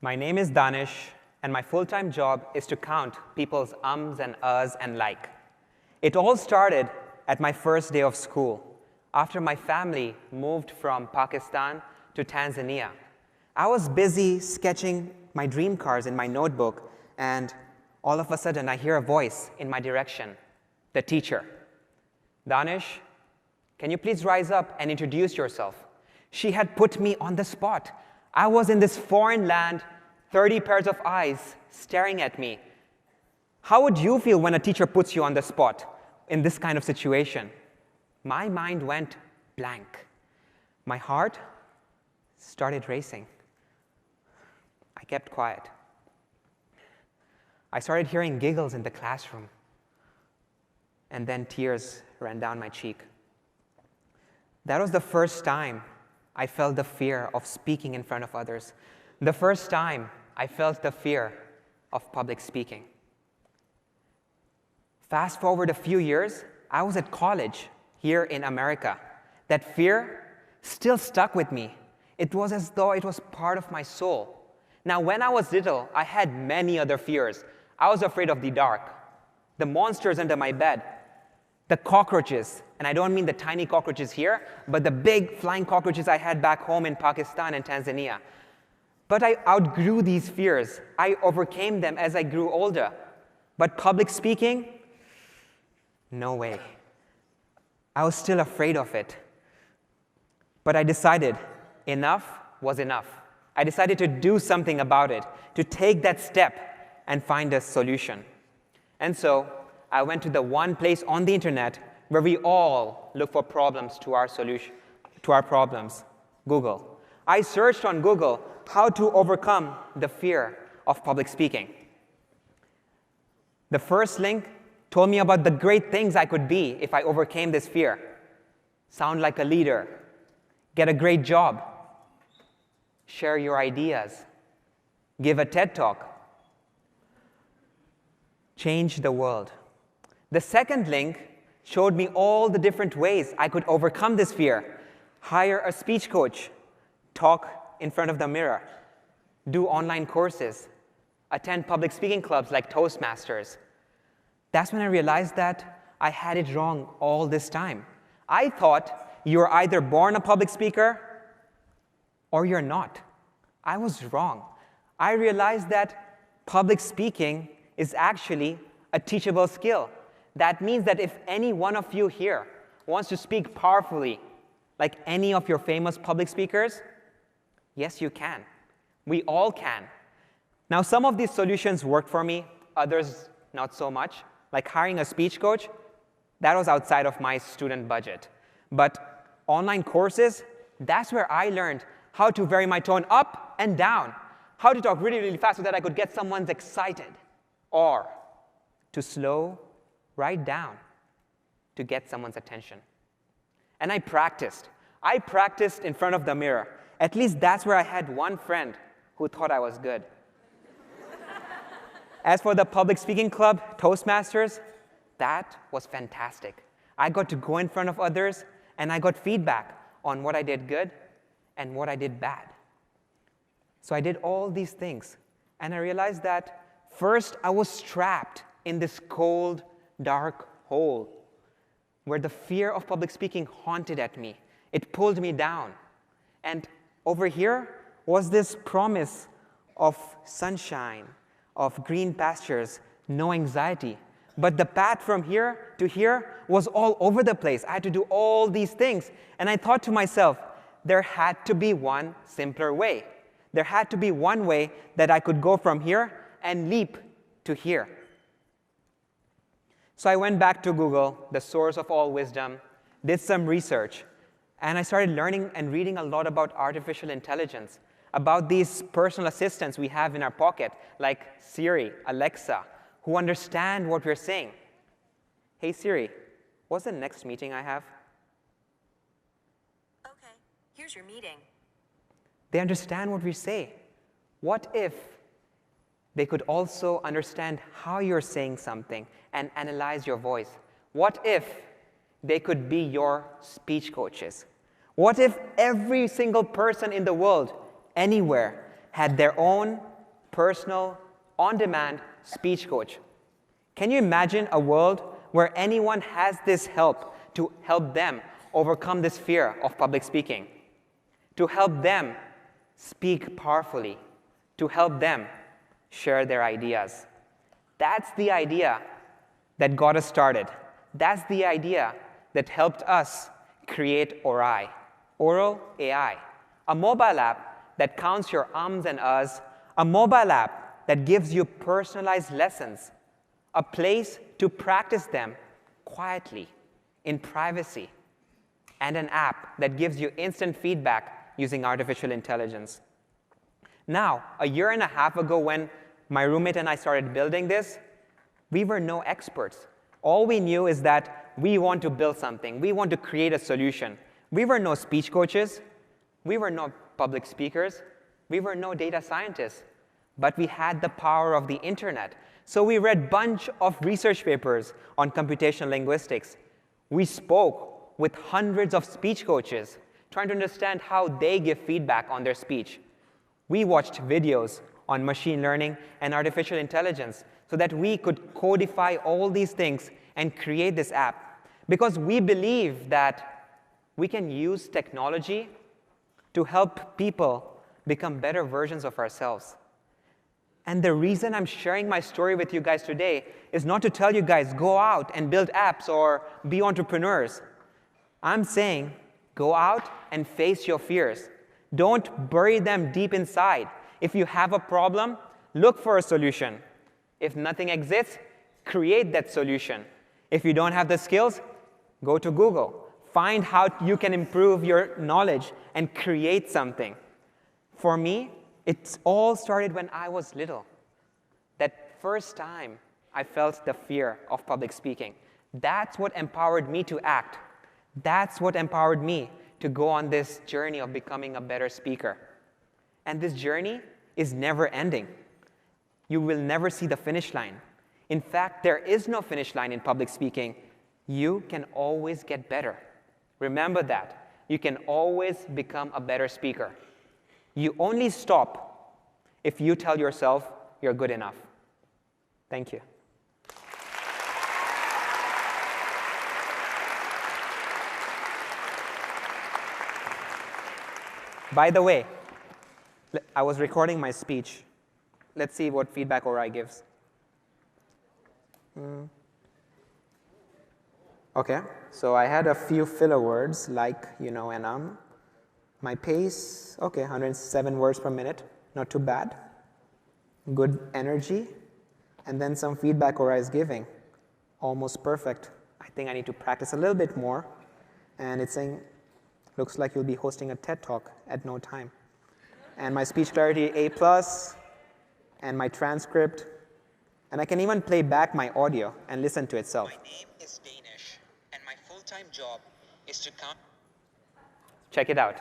My name is Danish, and my full-time job is to count people's ums and uhs and like. It all started at my first day of school, after my family moved from Pakistan to Tanzania. I was busy sketching my dream cars in my notebook, and all of a sudden I hear a voice in my direction, the teacher. Danish, can you please rise up and introduce yourself? She had put me on the spot. I was in this foreign land, 30 pairs of eyes staring at me. How would you feel when a teacher puts you on the spot in this kind of situation? My mind went blank. My heart started racing. I kept quiet. I started hearing giggles in the classroom, and then tears ran down my cheek. That was the first time I felt the fear of speaking in front of others. The first time I felt the fear of public speaking. Fast forward a few years, I was at college here in America. That fear still stuck with me. It was as though it was part of my soul. Now, when I was little, I had many other fears. I was afraid of the dark, the monsters under my bed, the cockroaches, and I don't mean the tiny cockroaches here, but the big flying cockroaches I had back home in Pakistan and Tanzania. But I outgrew these fears. I overcame them as I grew older. But public speaking? No way. I was still afraid of it. But I decided enough was enough. I decided to do something about it, to take that step and find a solution. And so I went to the one place on the internet where we all look for problems to our solution, to our problems, Google. I searched on Google how to overcome the fear of public speaking. The first link told me about the great things I could be if I overcame this fear. Sound like a leader, get a great job, share your ideas, give a TED Talk, change the world. The second link showed me all the different ways I could overcome this fear. Hire a speech coach, talk in front of the mirror, do online courses, attend public speaking clubs like Toastmasters. That's when I realized that I had it wrong all this time. I thought you're either born a public speaker or you're not. I was wrong. I realized that public speaking is actually a teachable skill. That means that if any one of you here wants to speak powerfully, like any of your famous public speakers, yes, you can. We all can. Now, some of these solutions worked for me, others not so much. Like hiring a speech coach, that was outside of my student budget. But online courses, that's where I learned how to vary my tone up and down, how to talk really, really fast so that I could get someone excited, or to slow right down to get someone's attention. And I practiced. I practiced in front of the mirror. At least that's where I had one friend who thought I was good. As for the public speaking club, Toastmasters, that was fantastic. I got to go in front of others, and I got feedback on what I did good and what I did bad. So I did all these things, and I realized that first I was trapped in this cold, dark hole where the fear of public speaking haunted at me. It pulled me down. And over here was this promise of sunshine, of green pastures, no anxiety. But the path from here to here was all over the place. I had to do all these things. And I thought to myself, there had to be one simpler way. There had to be one way that I could go from here and leap to here. So I went back to Google, the source of all wisdom, did some research, and I started learning and reading a lot about artificial intelligence, about these personal assistants we have in our pocket, like Siri, Alexa, who understand what we're saying. Hey Siri, what's the next meeting I have? Okay, here's your meeting. They understand what we say. What if they could also understand how you're saying something and analyze your voice? What if they could be your speech coaches? What if every single person in the world, anywhere, had their own personal, on-demand speech coach. Can you imagine a world where anyone has this help to help them overcome this fear of public speaking, to help them speak powerfully, to help them share their ideas? That's the idea that got us started. That's the idea that helped us create Orai, Oral AI, a mobile app that counts your ums and uhs, a mobile app that gives you personalized lessons, a place to practice them quietly, in privacy, and an app that gives you instant feedback using artificial intelligence. Now, a year and a half ago when my roommate and I started building this, we were no experts. All we knew is that we want to build something. We want to create a solution. We were no speech coaches. We were no public speakers. We were no data scientists. But we had the power of the internet. So we read a bunch of research papers on computational linguistics. We spoke with hundreds of speech coaches, trying to understand how they give feedback on their speech. We watched videos on machine learning and artificial intelligence so that we could codify all these things and create this app. Because we believe that we can use technology to help people become better versions of ourselves. And the reason I'm sharing my story with you guys today is not to tell you guys, go out and build apps or be entrepreneurs. I'm saying, go out and face your fears. Don't bury them deep inside. If you have a problem, look for a solution. If nothing exists, create that solution. If you don't have the skills, go to Google. Find how you can improve your knowledge and create something. For me, it all started when I was little. That first time I felt the fear of public speaking. That's what empowered me to act. That's what empowered me to go on this journey of becoming a better speaker. And this journey is never ending. You will never see the finish line. In fact, there is no finish line in public speaking. You can always get better. Remember that. You can always become a better speaker. You only stop if you tell yourself you're good enough. Thank you. By the way, I was recording my speech. Let's see what feedback Orai gives. OK, so I had a few filler words like, and My pace, OK, 107 words per minute. Not too bad. Good energy. And then some feedback Orai is giving. Almost perfect. I think I need to practice a little bit more. And it's saying, looks like you'll be hosting a TED Talk at no time. And my speech clarity, A+, and my transcript. And I can even play back my audio and listen to itself. My name is Danish, and my full-time job is to count. Check it out.